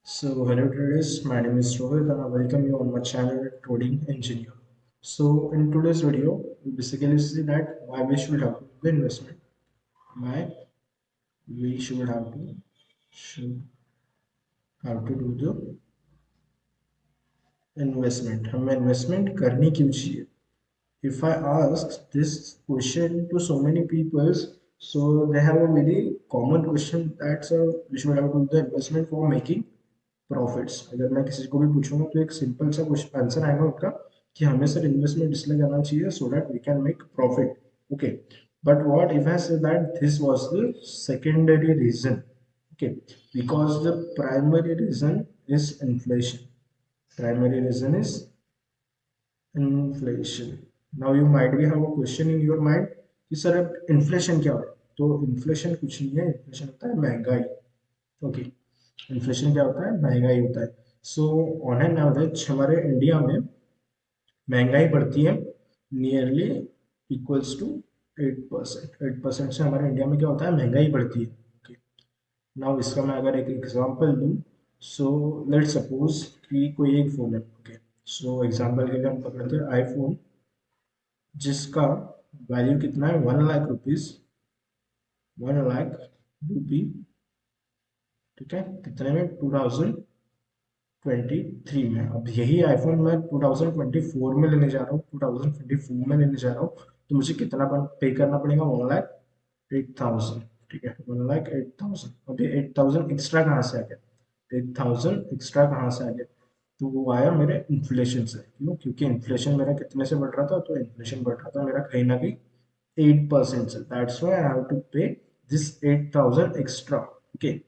So hello traders, my name is Rohit and I welcome you on my channel Trading Engineer. So in today's video, we basically see that why we should have to do the investment. Why we should have to do the investment. हमें investment करनी क्यों चाहिए? If I ask this question to so many people, so they have a very common question that we should have to do the investment for making profits. अगर मैं किसी को भी पूछूंगा तो एक सिंपल सा क्वेश्चन आंसर आएगा उनका कि हमें सर इन्वेस्टमेंट इसलिए करना चाहिए so that we can make profit. Okay, but what if I say that this was the secondary reason? Okay, because the primary reason is inflation. Primary reason is inflation. Now you might be have a question in your mind कि sir अब inflation क्या है? तो inflation कुछ नहीं है, inflation होता है महंगाई। ओके, इन्फ्लेशन क्या होता है? महंगाई होता है। सो ऑन एन एवरेज हमारे इंडिया में महंगाई बढ़ती है नियरली इक्वल्स टू 8%। 8% से हमारे इंडिया में क्या होता है? महंगाई बढ़ती है। ओके, नाउ इसका मैं अगर एक एग्जांपल दूं, सो लेट्स सपोज कि कोई एक फोन है। ओके, सो एग्जांपल के लिए हम पकड़ते हैं आईफोन, जिसका वैल्यू कितना है? 1 लाख रुपीज। 1 लाख रुपी, ठीक है, कितने में? 2023 में। अब यही आईफोन मैं 2024 में लेने जा रहा हूँ, 2024 में लेने जा रहा हूँ, तो मुझे कितना पे करना पड़ेगा? 1,08,000। ठीक है, 1,08,000। अब ये 8,000 एक्स्ट्रा कहाँ से आ गया? 8,000 एक्स्ट्रा कहाँ से आ गया? तो वो आया मेरे इन्फ्लेशन से। क्यों? क्योंकि इन्फ्लेशन मेरा कितने से बढ़ रहा था? तो इन्फ्लेशन बढ़ रहा था मेरा कहीं ना कहीं 8% से। That's why I have to pay this 8,000 extra. Okay,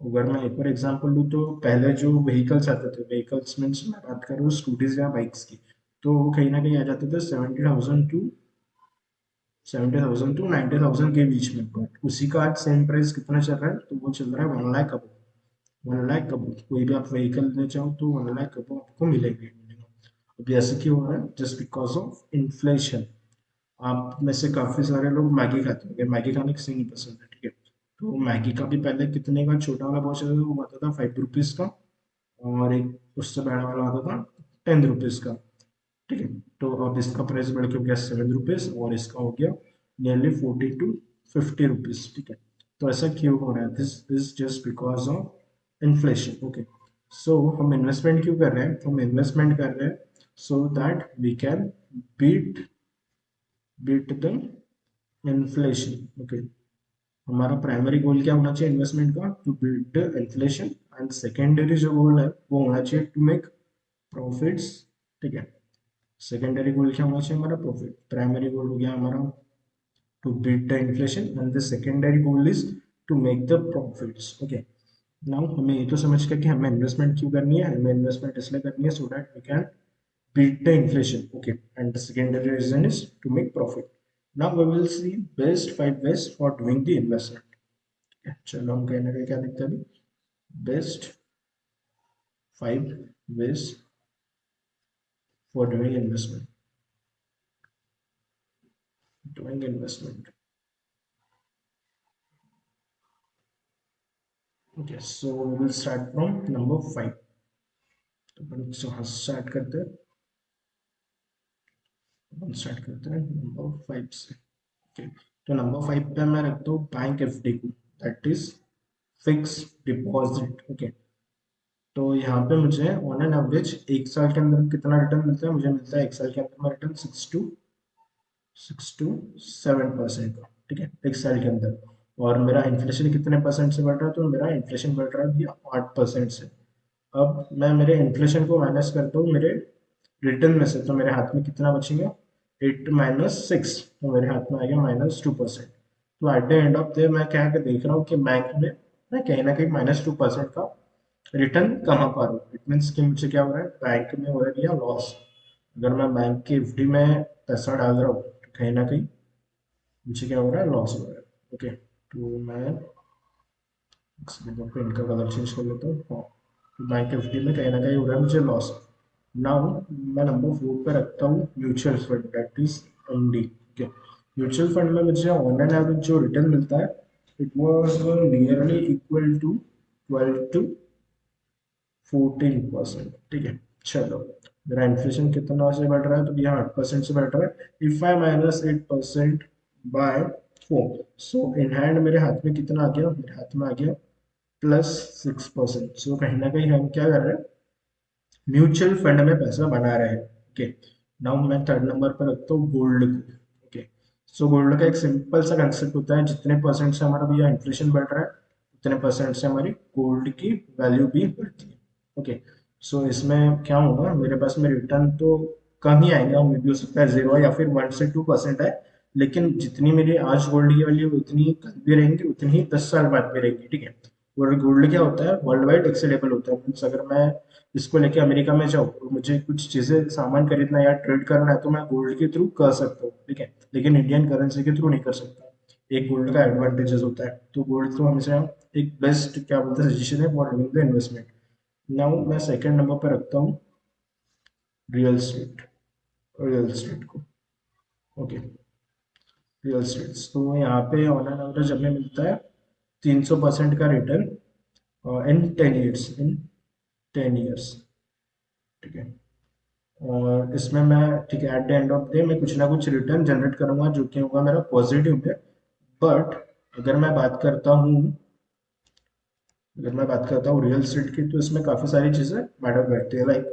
अगर मैं एक और एग्जांपल दूँ तो पहले जो व्हीकल्स आते थे, व्हीकल्स मीन्स मैं बात कर रहा हूँ स्कूटीज या बाइक्स की, तो वो कहीं ना कहीं आ जाते थे 70,000 टू 90,000 के बीच में। बट उसी का आज सेम प्राइस कितना चल रहा है? तो वो चल रहा है 1 लाख अब। 1 लाख अब कोई भी आप व्हीकल लेना चाहो तो 1 लाख अब आपको मिलेगा। अब ऐसे क्यों हो रहा है? Just because of inflation. आप में से काफी सारे लोग मैगी खाते होंगे, मैगी खाने किसी नहीं पसंद है, ठीक है। तो मैगी का भी पहले कितने का छोटा वाला बहुत चलता था? वो आता था 5 रुपीज का, और एक उससे बड़ा वाला आता था 10 रुपीज का। ठीक है, तो अब इसका प्राइस बढ़ के हो गया 7 रुपीज, और इसका हो गया नियरली 40 टू 50 रुपीज। ठीक है, तो ऐसा क्यों हो रहा है? This is just because of inflation. Okay, so हम इन्वेस्टमेंट क्यों कर रहे हैं? हम इन्वेस्टमेंट कर रहे हैं so that we can beat beat the inflation. Okay, हमारा प्राइमरी गोल क्या होना चाहिए इन्वेस्टमेंट का? To beat the inflation. And secondary जो गोल है वो होना चाहिए टू मेक प्रॉफिट्स। ठीक है, सेकेंडरी गोल क्या होना चाहिए हमारा? प्रॉफिट। प्राइमरी गोल हो गया हमारा to beat the inflation and the secondary goal is to make the profits. Okay, now हमें ये तो समझ गया कि हमें इन्वेस्टमेंट क्यों करनी है। हमें इन्वेस्टमेंट इसलिए करनी है so that we can beat the inflation. Okay, and the secondary reason is to make profit. Now we will see best 5 ways for doing the investment. Okay, चलो हम कहने का क्या देखते हैं अभी? Best 5 ways for doing investment. Okay, so we will start from number 5। तो अपन start करते हैं, नंबर 5 से। ओके, तो नंबर 5 पे मैं रखता हूँ बैंक एफडी को, that is fix deposit. Okay, तो यहाँ पे मुझे ऑन एन एवरेज 1 साल के अंदर कितना रिटर्न मिलता है? मुझे मिलता है 1 साल के अंदर में रिटर्न 6 to 7% का। ठीक है, 1 साल के अंदर। और मेरा इन्फ्लेशन कितने परसेंट से बढ़ रहा है? तो मेरा इन्फ्लेशन बढ़ रहा है भैया 8% से। अब मैं मेरे इन्फ्लेशन को माइनस करता हूँ मेरे रिटर्न में से, तो मेरे हाथ में कितना बचेगा? 8 - 6, तो मेरे हाथ में आ गया -2%। तो at the end of day मैं क्या देख रहा हूँ कि बैंक में मैं कहीं ना कहीं -2% का रिटर्न कमा पा रहा हूँ। इट मीन्स कि मुझे क्या हो रहा है? बैंक में हो रहा है लॉस। अगर मैं बैंक की एफडी में पैसा डाल रहा हूँ तो कहीं ना कहीं मुझे क्या हो रहा है? लॉस हो रहा है। ओके, तो मैं पेन का कलर चेंज कर लेता हूँ। हाँ, तो बैंक एफडी में कहीं ना कहीं हो रहा है मुझे लॉस। नाउ मैं नंबर 4 पे रखता हूँ mutual fund, that is MD. Okay, mutual fund में मुझे ऑन एन एवरेज जो रिटर्न मिलता है, it was nearly equal to 12 to 14%। ठीक है, चलो मेरा इन्फ्लेशन कितना से बढ़ रहा है, तो यहाँ 8% से बढ़ रहा है। If I minus 8% by 4, so in hand मेरे हाथ में कितना आ गया, मेरे हाथ में आ गया +6%। सो कहीं ना कहीं हम क्या कर रहे हैं, म्यूचुअल फंड में पैसा बना रहे हैं। ओके, नाउ मैं थर्ड नंबर पर रखता हूँ गोल्ड को। ओके, सो गोल्ड का एक सिंपल सा कंसेप्ट होता है, जितने परसेंट से हमारा भैया इन्फ्लेशन बढ़ रहा है उतने परसेंट से हमारी गोल्ड की वैल्यू भी बढ़ती है। ओके, सो इसमें क्या होगा, मेरे पास में रिटर्न तो कम ही आएगा, मे भी हो सकता है 0 या फिर 1 से 2% है, लेकिन जितनी मेरी आज गोल्ड की वैल्यू उतनी कल भी रहेंगी, उतनी ही 10 साल बाद भी रहेंगी। ठीक है, और गोल्ड क्या होता है, वर्ल्ड वाइड एक्सेलेबल होता है। मीन्स अगर मैं इसको लेके अमेरिका में जाऊँ और मुझे कुछ चीजें सामान खरीदना या ट्रेड करना है, तो मैं गोल्ड के थ्रू कर सकता हूँ। ठीक है, लेकिन इंडियन करेंसी के थ्रू नहीं कर सकता। एक गोल्ड का एडवांटेजेस होता है, तो गोल्ड तो हमेशा एक बेस्ट क्या बोलते हैं सजेशन है for doing the investment. Now मैं सेकंड नंबर पर रखता हूँ रियल स्टेट, रियल स्टेट को। ओके, रियल स्टेट तो यहाँ पे ऑन एन एवरेज हमें मिलता है 300% का रिटर्न इन 10 ईयर्स, इन 10 ईयर्स। ठीक है, और इसमें मैं ठीक है at the end of day मैं कुछ ना कुछ रिटर्न जनरेट करूंगा जो कि होगा मेरा पॉजिटिव में। बट अगर मैं बात करता हूँ, अगर मैं बात करता हूँ रियल स्टेट की, तो इसमें काफ़ी सारी चीज़ें मैटर करती है। लाइक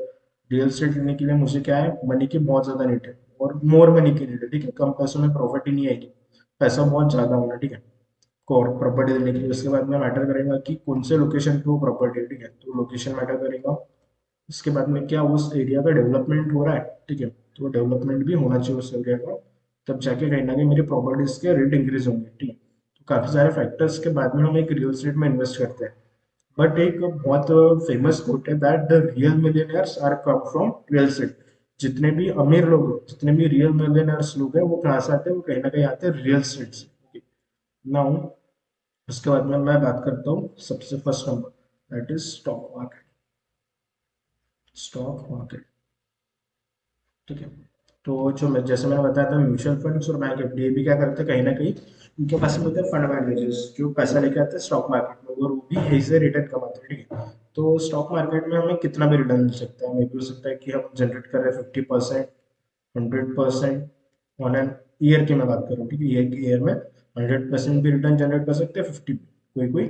रियल स्टेट लेने के लिए मुझे क्या है, मनी की बहुत ज़्यादा नीड है, और मोर मनी की नीड है। ठीक है, कम पैसों में प्रॉफिट ही नहीं आएगी, पैसा बहुत ज़्यादा होना। ठीक है, और प्रॉपर्टी लेने के लिए उसके बाद में मैटर करेगा कि कौन से लोकेशन पे वो प्रॉपर्टी है। ठीक है, तो लोकेशन मैटर करेगा। उसके बाद में क्या उस एरिया का डेवलपमेंट हो रहा है। ठीक है, तो डेवलपमेंट भी होना चाहिए उस एरिया का, तब जाके कहीं ना कहीं मेरी प्रॉपर्टीज के रेट इंक्रीज होंगे। ठीक है, तो काफी सारे फैक्टर्स के बाद में हम एक रियल एस्टेट में इन्वेस्ट करते हैं। बट एक बहुत फेमस कोट है that the real millionaires are come from real estate. जितने भी अमीर लोग हैं, जितने भी रियल मिलियनर्स लोग हैं, वो कहाँ से आते हैं, वो कहीं ना कहीं आते हैं रियल एस्टेट से। नाउ उसके बाद में मैं बात करता हूँ सबसे first number, that is stock market. Stock market, ठीक है, तो जो मैं जैसे मैंने बताया था म्यूचुअल फंड्स और बैंक एफडी, ये भी क्या करते हैं, कहीं ना कहीं उनके पास में होते हैं फंड मैनेजर्स जो पैसा लेके आते हैं स्टॉक मार्केट में, और वो भी यही से रिटर्न कमाते हैं। ठीक है, तो स्टॉक मार्केट में हमें कितना भी रिटर्न मिल सकता है। मे भी हो सकता है कि हम जनरेट कर रहे हैं 50%, 100%, ऑन एन ईयर की मैं बात कर रहा हूँ। ठीक है, ईयर में 100% भी रिटर्न जनरेट कर सकते हैं, 50, कोई कोई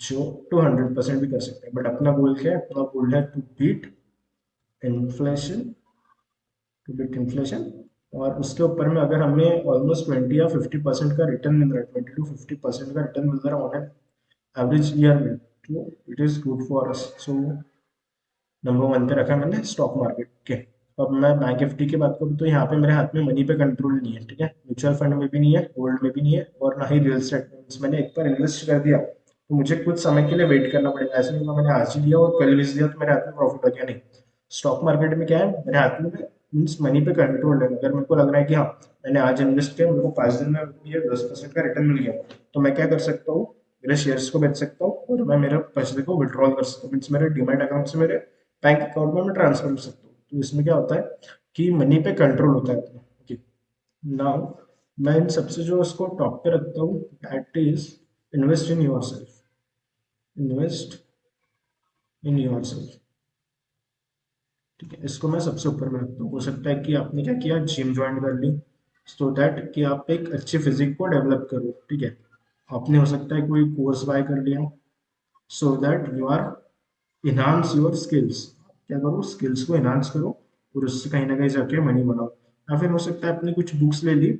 जो 200% भी कर सकते हैं। बट अपना गोल क्या है, अपना गोल है to beat inflation, to beat inflation. और उसके ऊपर में अगर हमें ऑलमोस्ट 20 या 50% का रिटर्न मिल रहा है, 20 to 50% का रिटर्न मिल रहा है ऑन एन एवरेज ईयर में, तो it is good for us. So number one पे रखा मैंने स्टॉक मार्केट के। अब मैं बैंक एफडी की बात करूँ, तो यहाँ पे मेरे हाथ में मनी पे कंट्रोल नहीं है। ठीक है, म्यूचुअल फंड में भी नहीं है, गोल्ड में भी नहीं है, और ना ही रियल एस्टेट में। मैंने एक बार इन्वेस्ट कर दिया तो मुझे कुछ समय के लिए वेट करना पड़ेगा। ऐसे नहीं होगा मैंने आज ही लिया और कल बेच दिया तो मेरे हाथ में प्रॉफिट हो गया, नहीं। स्टॉक मार्केट में क्या है, मेरे हाथ में मीन्स मनी पे कंट्रोल है। अगर मेरे को लग रहा है कि हाँ मैंने आज इन्वेस्ट किया, मेरे को 5 दिन में ये 10% का रिटर्न मिल गया, तो मैं क्या कर सकता हूँ, मेरे शेयर्स को बेच सकता हूँ और मैं मेरे पैसे को विड्रॉल कर सकता हूँ। मीन्स मेरे डीमैट अकाउंट से मेरे बैंक अकाउंट में मैं ट्रांसफर कर सकता हूँ। तो इसमें क्या होता है कि मनी पे कंट्रोल होता है अपना। ओके, नाउ मैं इन सबसे जो उसको टॉप पे रखता हूँ, that is invest in your self. Invest in your self, ठीक है, इसको मैं सबसे ऊपर में रखता हूँ। हो सकता है कि आपने क्या किया, जिम ज्वाइन कर ली, सो दैट कि आप एक अच्छी फिजिक को डेवलप करो। ठीक है, आपने हो सकता है कोई कोर्स बाय कर लिया, so that you are enhance your skills. क्या करो, स्किल्स को इन्हांस करो और उससे कहीं ना कहीं जाके मनी बनाओ। या फिर हो सकता है आपने कुछ बुक्स ले ली,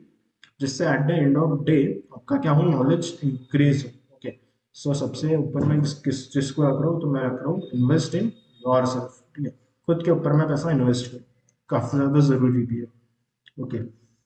जिससे at the end of day आपका क्या हो, नॉलेज इंक्रीज हो। ओके, सो सबसे ऊपर में किस चीज को रख रहा हूँ, तो मैं रख रहा हूँ इन्वेस्ट इन योर सेल्फ। ठीक है, खुद के ऊपर में पैसा इन्वेस्ट करो, काफी ज्यादा जरूरी भी है। ओके,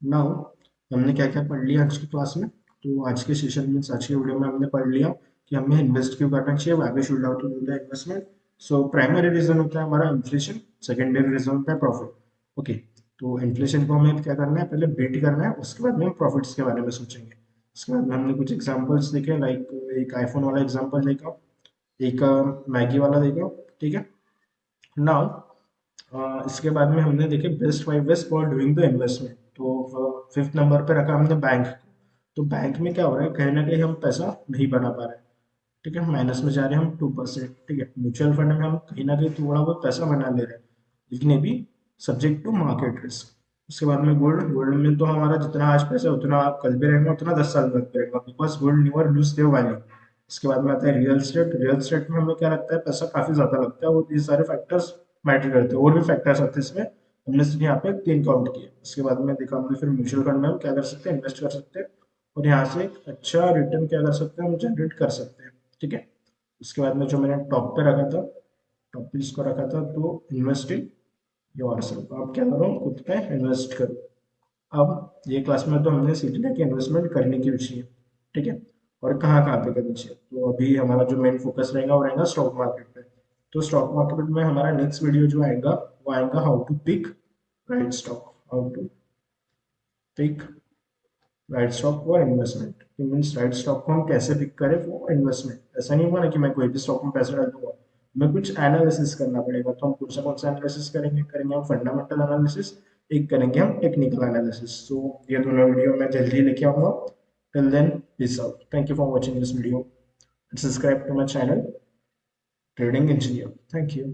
नाउ हमने क्या क्या पढ़ लिया आज की क्लास में, तो आज के सेशन में, आज के वीडियो में हमने पढ़ लिया कि हमें इन्वेस्ट क्यों करना चाहिए, why we should how to do the investment. So primary reason होता है हमारा इन्फ्लेशन, सेकेंडरी रीजन होता है प्रॉफिट। ओके, तो इन्फ्लेशन को हमें क्या करना है, पहले बीट करना है, उसके बाद में हम प्रॉफिट्स के बारे में सोचेंगे। उसके बाद में हमने कुछ एग्जांपल्स देखे, लाइक एक आईफोन वाला एग्जांपल देखा, एक मैगी वाला देखा। ठीक है, नाउ इसके बाद में हमने देखे best 5 ways for doing the investment. तो फिफ्थ नंबर पे रखा हमने बैंक। तो बैंक में क्या हो रहा है, कहीं ना कहीं हम पैसा नहीं बना पा रहे हैं। ठीक है, माइनस में जा रहे हैं हम 2%। ठीक है, म्यूचुअल फंड में हम कहीं ना कहीं थोड़ा बहुत पैसा बना ले रहे हैं, लेकिन ये भी सब्जेक्ट टू मार्केट रिस्क। उसके बाद में गोल्ड, गोल्ड में तो हमारा जितना आज पैसा है उतना कल भी रहेगा, उतना 10 साल बाद भी रहेगा, because gold never lose their value. इसके बाद में आता है रियल एस्टेट। रियल एस्टेट में हमें क्या लगता है, पैसा काफी ज्यादा लगता है, वो ये सारे फैक्टर्स मैटर करते हैं, और भी फैक्टर्स आते हैं इसमें, हमने सिर्फ यहाँ पे 3 काउंट किए। उसके बाद में देखा हमने, फिर म्यूचुअल फंड में हम क्या कर सकते हैं, इन्वेस्ट कर सकते हैं, और यहाँ से एक अच्छा रिटर्न क्या कर सकते हैं, हम जनरेट कर सकते हैं। ठीक है, उसके बाद में जो मैंने टॉप पे रखा था, टॉप पे इसको रखा था, तो इन्वेस्ट इन योरसेल्फ। आप क्या करो, खुद पे इन्वेस्ट करो। अब ये क्लास में तो हमने सीख लिया कि इन्वेस्टमेंट करने की चाहिए, ठीक है, और कहाँ कहाँ पे करनी चाहिए। तो अभी हमारा जो मेन फोकस रहेगा वो रहेगा स्टॉक मार्केट पे। तो स्टॉक मार्केट में हमारा नेक्स्ट वीडियो जो आएगा वो आएगा how to pick right stock, how to pick right stock for investment. Means right stock को हम कैसे पिक करें फॉर इन्वेस्टमेंट। ऐसा नहीं हुआ ना कि मैं कोई भी स्टॉक में पैसा डाल दूंगा, हमें कुछ एनालिसिस करना पड़ेगा। तो हम कौन सा एनालिसिस करेंगे, हम फंडामेंटल एनालिसिस, एक करेंगे हम टेक्निकल एनालिसिस। तो ये दोनों वीडियो मैं जल्दी लेके आऊंगा। Till then peace out, thank you for watching this video, subscribe to my channel trading engineer. Thank you.